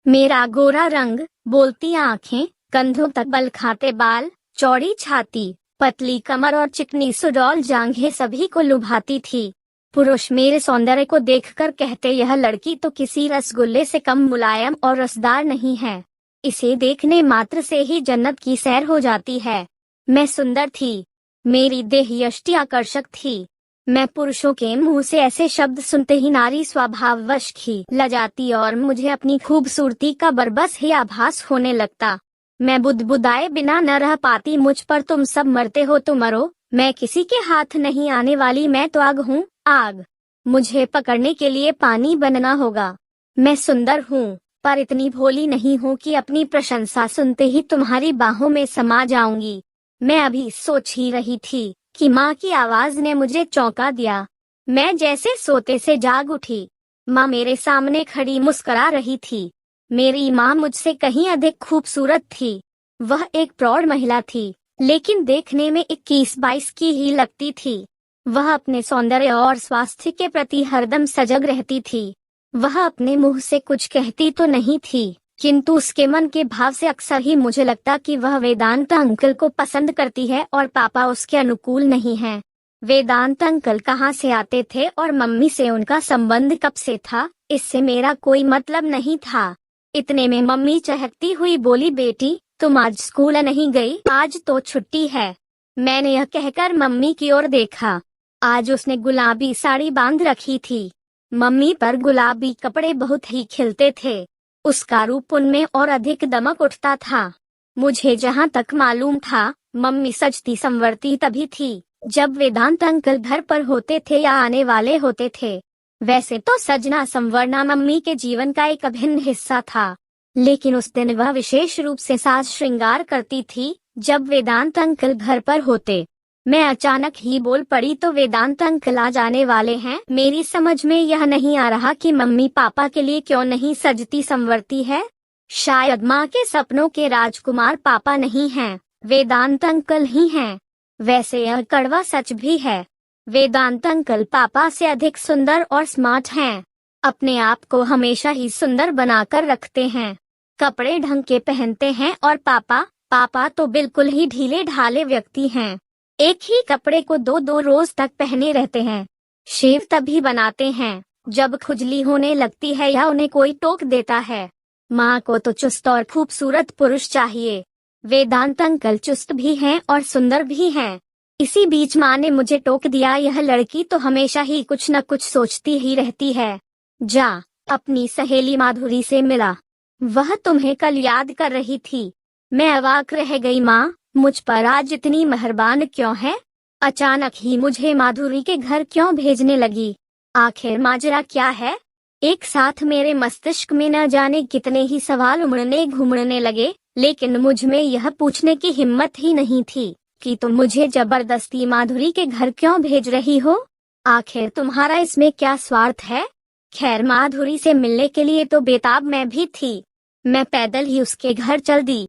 मेरा गोरा रंग, बोलती आंखें, कंधों तक बल खाते बाल, चौड़ी छाती, पतली कमर और चिकनी सुडौल जांघें सभी को लुभाती थी। पुरुष मेरे सौंदर्य को देखकर कहते, यह लड़की तो किसी रसगुल्ले से कम मुलायम और रसदार नहीं है। इसे देखने मात्र से ही जन्नत की सैर हो जाती है। मैं सुंदर थी। मेरी देह यष्टि आकर्षक थी। मैं पुरुषों के मुंह से ऐसे शब्द सुनते ही नारी स्वभाववश खिल जाती और मुझे अपनी खूबसूरती का बरबस ही आभास होने लगता। मैं बुदबुदाए बिना न रह पाती। मुझ पर तुम सब मरते हो तो मरो, मैं किसी के हाथ नहीं आने वाली। मैं तो आग हूँ, आग। मुझे पकड़ने के लिए पानी बनना होगा। मैं सुंदर हूँ, पर इतनी भोली नहीं हूँ कि अपनी प्रशंसा सुनते ही तुम्हारी बाहों में समा जाऊंगी। मैं अभी सोच ही रही थी कि माँ की आवाज ने मुझे चौंका दिया। मैं जैसे सोते से जाग उठी। माँ मेरे सामने खड़ी मुस्कुरा रही थी। मेरी माँ मुझसे कहीं अधिक खूबसूरत थी। वह एक प्रौढ़ महिला थी, लेकिन देखने में 21-22 की ही लगती थी। वह अपने सौंदर्य और स्वास्थ्य के प्रति हरदम सजग रहती थी। वह अपने मुंह से कुछ कहती तो नहीं थी, किंतु उसके मन के भाव से अक्सर ही मुझे लगता कि वह वेदांत अंकल को पसंद करती है और पापा उसके अनुकूल नहीं हैं। वेदांत अंकल कहाँ से आते थे और मम्मी से उनका संबंध कब से था, इससे मेरा कोई मतलब नहीं था। इतने में मम्मी चहकती हुई बोली, बेटी तुम आज स्कूल नहीं गई? आज तो छुट्टी है। मैंने यह कहकर मम्मी की ओर देखा। आज उसने गुलाबी साड़ी बांध रखी थी। मम्मी पर गुलाबी कपड़े बहुत ही खिलते थे। उसका रूप उनमें और अधिक दमक उठता था। मुझे जहाँ तक मालूम था, मम्मी सजती संवरती तभी थी जब वेदांत अंकल घर पर होते थे या आने वाले होते थे। वैसे तो सजना संवरना मम्मी के जीवन का एक अभिन्न हिस्सा था, लेकिन उस दिन वह विशेष रूप से साज श्रृंगार करती थी जब वेदांत अंकल घर पर होते। मैं अचानक ही बोल पड़ी, तो वेदांत अंकल आ जाने वाले हैं? मेरी समझ में यह नहीं आ रहा कि मम्मी पापा के लिए क्यों नहीं सजती संवरती है। शायद माँ के सपनों के राजकुमार पापा नहीं हैं, वेदांत अंकल ही हैं। वैसे यह कड़वा सच भी है। वेदांत अंकल पापा से अधिक सुंदर और स्मार्ट हैं। अपने आप को हमेशा ही सुंदर बनाकर रखते हैं। कपड़े ढंग के पहनते हैं और पापा तो बिल्कुल ही ढीले ढाले व्यक्ति हैं। एक ही कपड़े को 2-2 रोज तक पहने रहते हैं। शेव तभी बनाते हैं जब खुजली होने लगती है या उन्हें कोई टोक देता है। माँ को तो चुस्त और खूबसूरत पुरुष चाहिए। वेदांत अंकल चुस्त भी हैं और सुंदर भी हैं। इसी बीच माँ ने मुझे टोक दिया, यह लड़की तो हमेशा ही कुछ न कुछ सोचती ही रहती है। जा अपनी सहेली माधुरी से मिला, वह तुम्हें कल याद कर रही थी। मैं अवाक रह गई। माँ मुझ पर आज इतनी मेहरबान क्यों है? अचानक ही मुझे माधुरी के घर क्यों भेजने लगी? आखिर माजरा क्या है? एक साथ मेरे मस्तिष्क में न जाने कितने ही सवाल उमड़ने घुमड़ने लगे, लेकिन मुझ में यह पूछने की हिम्मत ही नहीं थी कि तुम मुझे जबरदस्ती माधुरी के घर क्यों भेज रही हो? आखिर तुम्हारा इसमें क्या स्वार्थ है? खैर, माधुरी से मिलने के लिए तो बेताब मैं भी थी। मैं पैदल ही उसके घर चल दी।